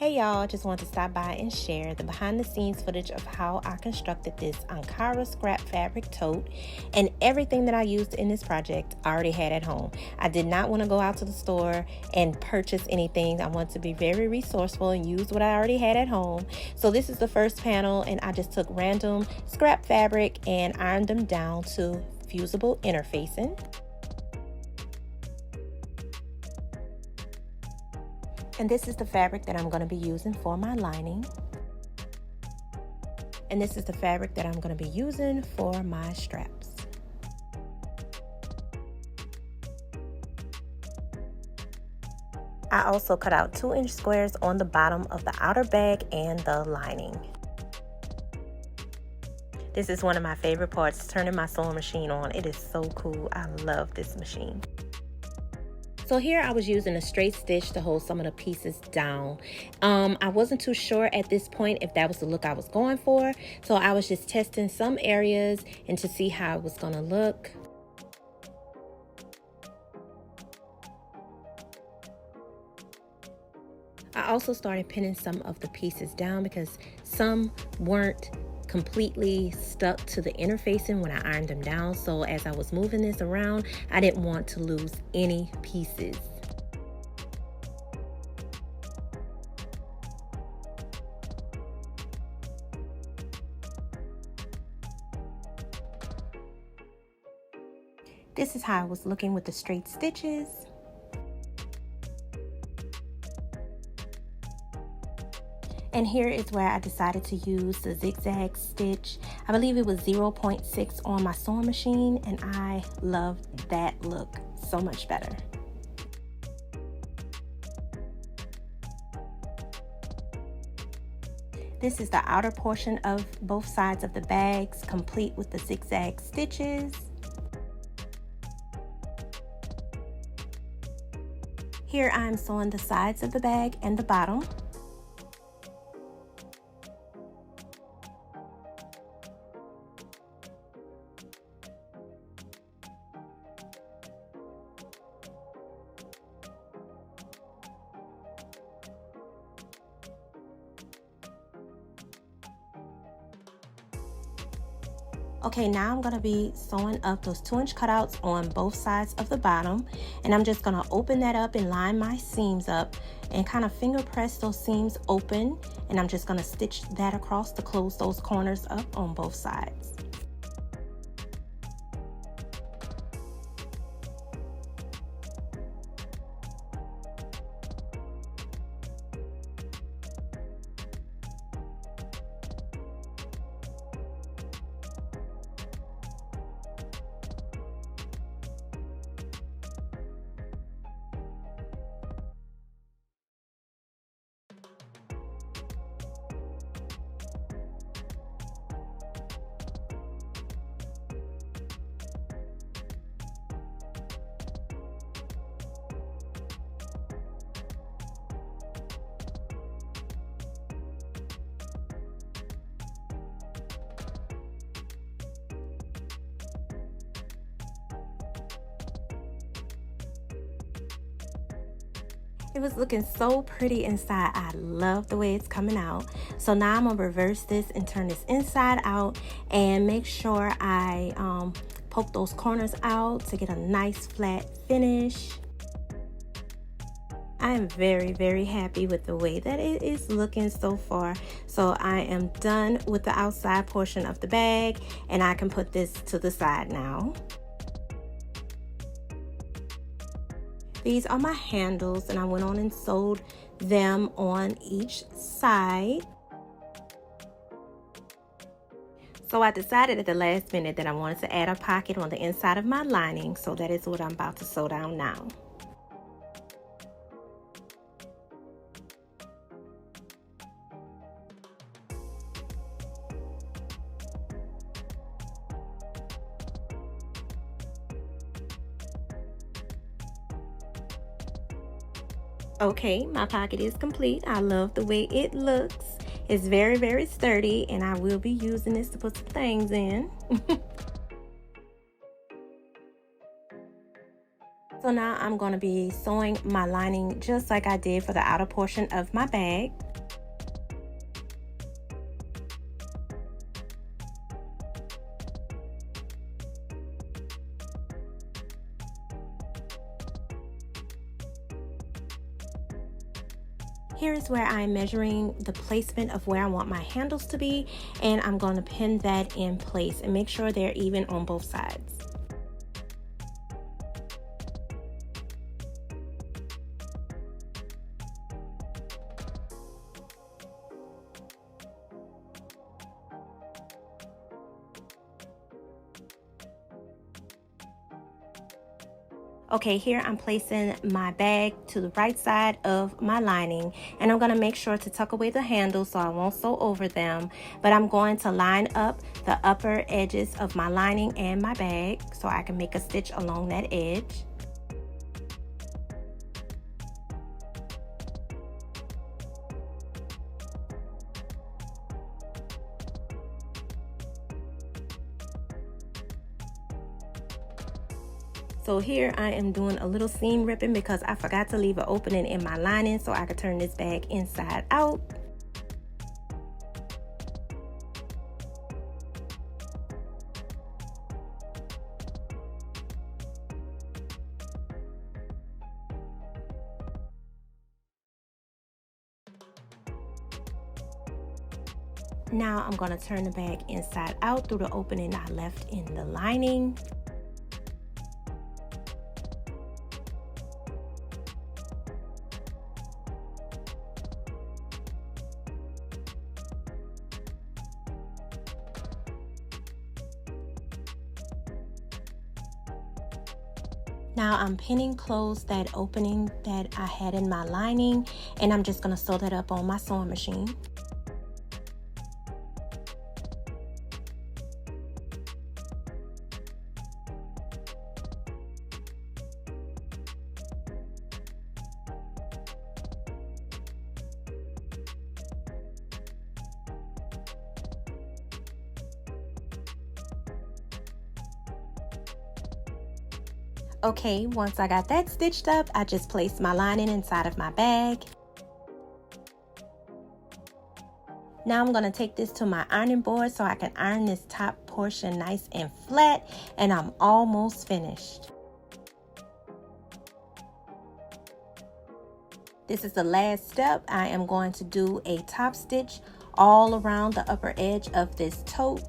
Hey y'all, just want to stop by and share the behind the scenes footage of how I constructed this Ankara scrap fabric tote, and everything that I used in this project I already had at home. I did not want to go out to the store and purchase anything. I want to be very resourceful and use what I already had at home. So this is the first panel, and I just took random scrap fabric and ironed them down to fusible interfacing. And this is the fabric that I'm going to be using for my lining. And this is the fabric that I'm going to be using for my straps. I also cut out 2-inch squares on the bottom of the outer bag and the lining. This is one of my favorite parts, turning my sewing machine on. It is so cool. I love this machine. So here I was using a straight stitch to hold some of the pieces down. I wasn't too sure at this point if that was the look I was going for. So I was just testing some areas and to see how it was going to look. I also started pinning some of the pieces down because some weren't completely stuck to the interfacing when I ironed them down. So as I was moving this around, I didn't want to lose any pieces. This is how I was looking with the straight stitches. And here is where I decided to use the zigzag stitch. I believe it was 0.6 on my sewing machine, and I loved that look so much better. This is the outer portion of both sides of the bags, complete with the zigzag stitches. Here I'm sewing the sides of the bag and the bottom. Okay, now I'm going to be sewing up those 2-inch cutouts on both sides of the bottom, and I'm just going to open that up and line my seams up and kind of finger press those seams open, and I'm just going to stitch that across to close those corners up on both sides. It was looking so pretty inside. I love the way it's coming out. So now I'm gonna reverse this and turn this inside out and make sure I poke those corners out to get a nice flat finish. I am very, very happy with the way that it is looking so far. So I am done with the outside portion of the bag, and I can put this to the side now. These are my handles, and I went on and sewed them on each side. So I decided at the last minute that I wanted to add a pocket on the inside of my lining, so that is what I'm about to sew down now. Okay, my pocket is complete. I love the way it looks. It's very, very sturdy, and I will be using this to put some things in. So now I'm going to be sewing my lining just like I did for the outer portion of my bag. Here is where I'm measuring the placement of where I want my handles to be, and I'm going to pin that in place and make sure they're even on both sides. Okay, here I'm placing my bag to the right side of my lining, and I'm going to make sure to tuck away the handles so I won't sew over them, but I'm going to line up the upper edges of my lining and my bag so I can make a stitch along that edge. So here I am doing a little seam ripping because I forgot to leave an opening in my lining so I could turn this bag inside out. Now I'm going to turn the bag inside out through the opening I left in the lining. Now I'm pinning closed that opening that I had in my lining, and I'm just going to sew that up on my sewing machine. Okay, once I got that stitched up, I just placed my lining inside of my bag. Now I'm going to take this to my ironing board so I can iron this top portion nice and flat, and I'm almost finished. This is the last step. I am going to do a top stitch all around the upper edge of this tote.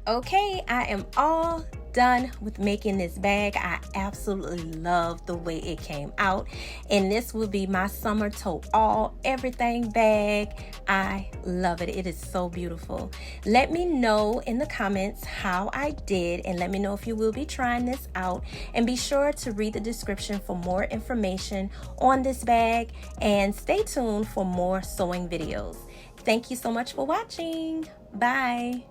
Okay, I am all done with making this bag. I absolutely love the way it came out, and this will be my summer tote all everything bag. I love it. It is so beautiful. Let me know in the comments how I did, and let me know if you will be trying this out, and be sure to read the description for more information on this bag, and stay tuned for more sewing videos. Thank you so much for watching. Bye.